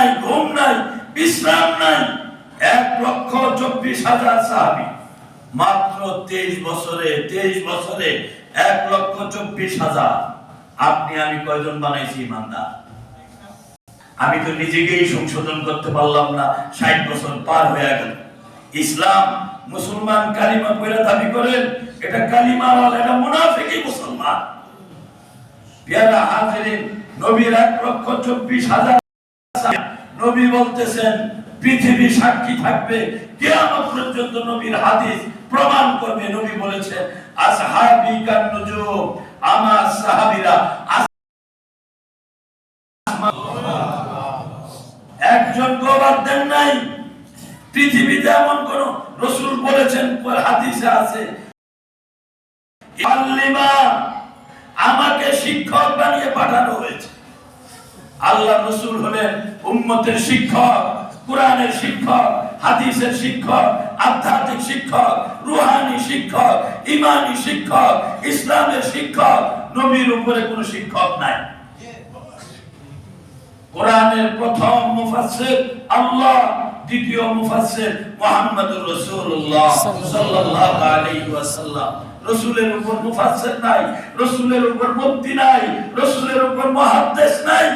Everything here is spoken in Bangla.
নাই, ঘুম নাই, বিশ্রাম নাই। 1,24,000 সাহাবী মাত্র 23 বছরে 1,24,000। আপনি আমি কয়জন বানাইছি ইমানদার? আমি তো নিজেকেই সংশোধন করতে পারলাম না। 60 বছর পার হয়ে গেল। ইসলাম মুসলমান কালিমা পড়ে দাবি করেন, এটা কালিমাওয়ালা, এটা মুনাফিকই মুসলমান। পেয়ারা হাজিরিন, নবীর 1,24,000 নবী বলতেছেন পৃথিবী সাক্ষী থাকবে, কিয়ামত পর্যন্ত নবীর হাদিস প্রমাণ করবে। নবী বলেছেন আসহাবী কান নুজুম, আমার সাহাবীরা একজন গোবার দেন নাই। পৃথিবীতে এমন কোন রাসূল বলেছেন, হাদিসে আছে, আল্লিমা, আমাকে শিক্ষক বানিয়ে পাঠানো হয়েছে। আল্লাহ রাসূল হলেন উম্মতের শিক্ষক, কোরআনের শিক্ষক, হাদিসের শিক্ষক, আধ্যাত্মিক শিক্ষক, রূহানি শিক্ষক, ঈমানি শিক্ষক, ইসলামের শিক্ষক। নবীর উপরে কোনো শিক্ষক নাই। কোরআনের প্রথম মুফাসসির আল্লাহ, দ্বিতীয় মুফাসসির মুহাম্মদুর রাসূলুল্লাহ সাল্লাল্লাহু আলাইহি ওয়াসাল্লাম। রাসূলের উপর মুফাসসির নাই, রাসূলের উপর মুফতি নাই, রাসূলের উপর মুহাদ্দিস নাই।